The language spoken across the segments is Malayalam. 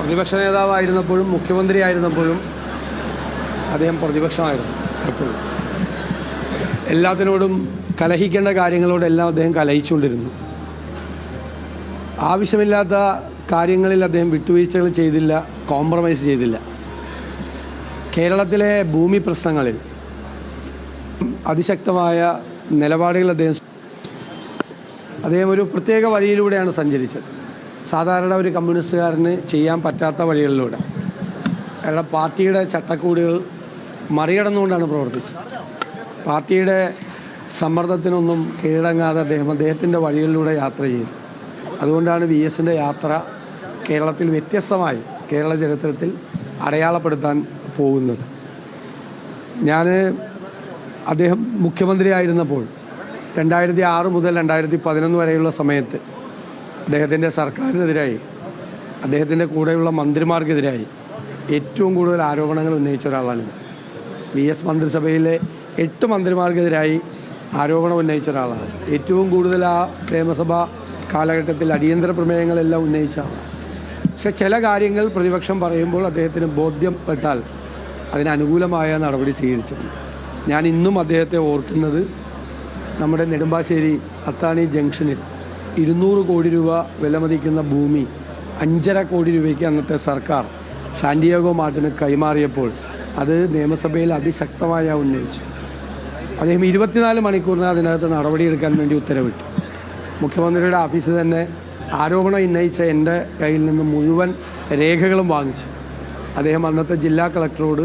പ്രതിപക്ഷ നേതാവായിരുന്നപ്പോഴും മുഖ്യമന്ത്രിയായിരുന്നപ്പോഴും അദ്ദേഹം പ്രതിപക്ഷമായിരുന്നു. എപ്പോഴും എല്ലാത്തിനോടും കലഹിക്കേണ്ട കാര്യങ്ങളോടെല്ലാം അദ്ദേഹം കലഹിച്ചുകൊണ്ടിരുന്നു. ആവശ്യമില്ലാത്ത കാര്യങ്ങളിൽ അദ്ദേഹം വിട്ടുവീഴ്ചകൾ ചെയ്തില്ല, കോംപ്രമൈസ് ചെയ്തില്ല. കേരളത്തിലെ ഭൂമി പ്രശ്നങ്ങളിൽ അതിശക്തമായ നിലപാടുകൾ അദ്ദേഹം ഒരു പ്രത്യേക വഴിയിലൂടെയാണ് സഞ്ചരിച്ചത്. സാധാരണ ഒരു കമ്മ്യൂണിസ്റ്റുകാരന് ചെയ്യാൻ പറ്റാത്ത വഴികളിലൂടെ അയാളുടെ പാർട്ടിയുടെ ചട്ടക്കൂടുകൾ മറികടന്നുകൊണ്ടാണ് പ്രവർത്തിച്ചത്. പാർട്ടിയുടെ സമ്മർദ്ദത്തിനൊന്നും കീഴടങ്ങാതെ അദ്ദേഹത്തിൻ്റെ വഴികളിലൂടെ യാത്ര ചെയ്തു. അതുകൊണ്ടാണ് VSൻ്റെ യാത്ര കേരളത്തിൽ വ്യത്യസ്തമായി കേരള ചരിത്രത്തിൽ അടയാളപ്പെടുത്താൻ പോകുന്നത്. അദ്ദേഹം മുഖ്യമന്ത്രിയായിരുന്നപ്പോൾ 2006 മുതൽ 2011 വരെയുള്ള സമയത്ത് അദ്ദേഹത്തിൻ്റെ സർക്കാരിനെതിരായി, അദ്ദേഹത്തിൻ്റെ കൂടെയുള്ള മന്ത്രിമാർക്കെതിരായി ഏറ്റവും കൂടുതൽ ആരോപണങ്ങൾ ഉന്നയിച്ച ഒരാളാണിത്. VS മന്ത്രിസഭയിലെ 8 മന്ത്രിമാർക്കെതിരായി ആരോപണം ഉന്നയിച്ച ഒരാളാണ്. ഏറ്റവും കൂടുതൽ ആ നിയമസഭാ കാലഘട്ടത്തിൽ അടിയന്തര പ്രമേയങ്ങളെല്ലാം ഉന്നയിച്ച ആളാണ്. പക്ഷെ ചില കാര്യങ്ങൾ പ്രതിപക്ഷം പറയുമ്പോൾ അദ്ദേഹത്തിന് ബോധ്യപ്പെട്ടാൽ അതിനനുകൂലമായ നടപടി സ്വീകരിച്ചിട്ടുണ്ട്. ഞാൻ ഇന്നും അദ്ദേഹത്തെ ഓർക്കുന്നത് നമ്മുടെ നെടുമ്പാശ്ശേരി അത്താണി ജംഗ്ഷനിൽ 200 കോടി രൂപ വിലമതിക്കുന്ന ഭൂമി 5.5 കോടി രൂപയ്ക്ക് അന്നത്തെ സർക്കാർ സാന്റിയാഗോ മാർട്ടിന് കൈമാറിയപ്പോൾ അത് നിയമസഭയിൽ അതിശക്തമായി ഉന്നയിച്ചു. അദ്ദേഹം 24 മണിക്കൂറിന് അതിനകത്ത് നടപടിയെടുക്കാൻ വേണ്ടി ഉത്തരവിട്ടു. മുഖ്യമന്ത്രിയുടെ ഓഫീസ് തന്നെ ആരോപണം ഉന്നയിച്ച എൻ്റെ കയ്യിൽ നിന്ന് മുഴുവൻ രേഖകളും വാങ്ങിച്ചു. അദ്ദേഹം അന്നത്തെ ജില്ലാ കളക്ടറോട്,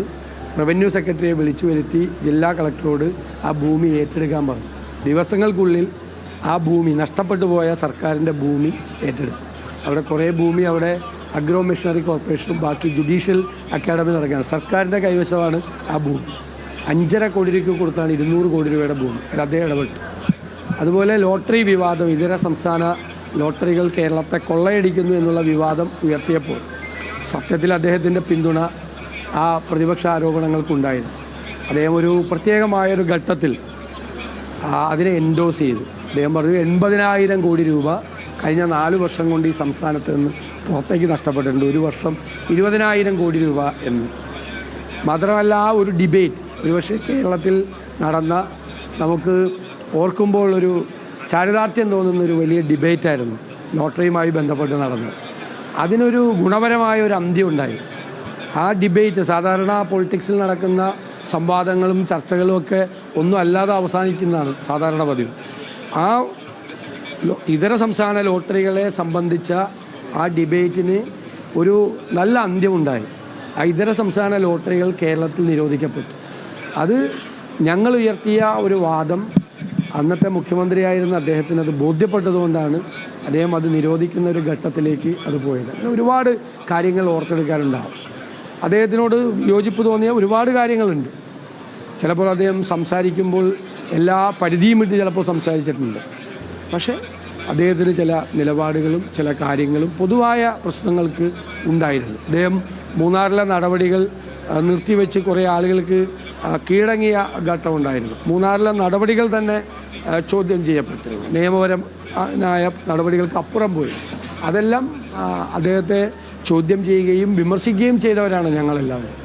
റവന്യൂ സെക്രട്ടറിയെ വിളിച്ചു വരുത്തി ജില്ലാ കളക്ടറോട് ആ ഭൂമി ഏറ്റെടുക്കാൻ പറഞ്ഞു. ദിവസങ്ങൾക്കുള്ളിൽ ആ ഭൂമി, നഷ്ടപ്പെട്ടു പോയ സർക്കാരിൻ്റെ ഭൂമി ഏറ്റെടുത്തു. അവിടെ കുറേ ഭൂമി അവിടെ അഗ്രോ മിഷണറി കോർപ്പറേഷനും ബാക്കി ജുഡീഷ്യൽ അക്കാഡമി നടക്കുകയാണ്. സർക്കാരിൻ്റെ കൈവശമാണ് ആ ഭൂമി. 5.5 കോടി രൂപയ്ക്ക് കൊടുത്താണ് 200 കോടി രൂപയുടെ ഭൂമി. അദ്ദേഹം ഇടപെട്ടു. അതുപോലെ ലോട്ടറി വിവാദം, ഇതര സംസ്ഥാന ലോട്ടറികൾ കേരളത്തെ കൊള്ളയടിക്കുന്നു എന്നുള്ള വിവാദം ഉയർത്തിയപ്പോൾ സത്യത്തിൽ അദ്ദേഹത്തിൻ്റെ പിന്തുണ ആ പ്രതിപക്ഷ ആരോപണങ്ങൾക്കുണ്ടായിരുന്നു. അദ്ദേഹം ഒരു പ്രത്യേകമായൊരു ഘട്ടത്തിൽ അതിനെ എൻഡോസ് ചെയ്തു. അദ്ദേഹം പറഞ്ഞു 80,000 കോടി രൂപ കഴിഞ്ഞ 4 വർഷം കൊണ്ട് ഈ സംസ്ഥാനത്ത് നിന്ന് പുറത്തേക്ക് നഷ്ടപ്പെട്ടിട്ടുണ്ട്. ഒരു വർഷം 20,000 കോടി രൂപ എന്ന്. മാത്രമല്ല ആ ഒരു ഡിബേറ്റ് ഒരുപക്ഷെ കേരളത്തിൽ നടന്ന, നമുക്ക് ഓർക്കുമ്പോൾ ഒരു ചാരിതാർത്ഥ്യം തോന്നുന്നൊരു വലിയ ഡിബേറ്റായിരുന്നു ലോട്ടറിയുമായി ബന്ധപ്പെട്ട് നടന്നത്. അതിനൊരു ഗുണപരമായ ഒരു അന്ത്യം ഉണ്ടായി. ആ ഡിബേറ്റ് സാധാരണ പൊളിറ്റിക്സിൽ നടക്കുന്ന സംവാദങ്ങളും ചർച്ചകളും ഒക്കെ ഒന്നും അല്ലാതെ അവസാനിക്കുന്നതാണ് സാധാരണ പതിവ്. ആ ഇതര സംസ്ഥാന ലോട്ടറികളെ സംബന്ധിച്ച ആ ഡിബേറ്റിന് ഒരു നല്ല അന്ത്യമുണ്ടായി. ആ ഇതര സംസ്ഥാന ലോട്ടറികൾ കേരളത്തിൽ നിരോധിക്കപ്പെട്ടു. അത് ഞങ്ങൾ ഉയർത്തിയ ഒരു വാദം അന്നത്തെ മുഖ്യമന്ത്രിയായിരുന്ന അദ്ദേഹത്തിന് അത് ബോധ്യപ്പെട്ടതുകൊണ്ടാണ് അദ്ദേഹം അത് നിരോധിക്കുന്ന ഒരു ഘട്ടത്തിലേക്ക് അത് പോയത്. ഒരുപാട് കാര്യങ്ങൾ ഓർത്തെടുക്കാനുണ്ടാവും. അദ്ദേഹത്തിനോട് യോജിപ്പ് തോന്നിയ ഒരുപാട് കാര്യങ്ങളുണ്ട്. ചിലപ്പോൾ അദ്ദേഹം സംസാരിക്കുമ്പോൾ എല്ലാ പരിധിയും വിട്ട് ചിലപ്പോൾ സംസാരിച്ചിട്ടുണ്ട്. പക്ഷേ അദ്ദേഹത്തിന് ചില നിലപാടുകളും ചില കാര്യങ്ങളും പൊതുവായ പ്രശ്നങ്ങൾക്ക് ഉണ്ടായിരുന്നു. അദ്ദേഹം മൂന്നാറിലെ നടപടികൾ നിർത്തിവെച്ച് കുറേ ആളുകൾക്ക് കീഴടങ്ങിയ ഘട്ടമുണ്ടായിരുന്നു. മൂന്നാറിലെ നടപടികൾ തന്നെ ചോദ്യം ചെയ്യപ്പെട്ടിരുന്നു. നിയമപരമായ നടപടികൾക്ക് അപ്പുറം പോയി. അതെല്ലാം അദ്ദേഹത്തെ ചോദ്യം ചെയ്യുകയും വിമർശിക്കുകയും ചെയ്തവരാണ് ഞങ്ങളെല്ലാവരും.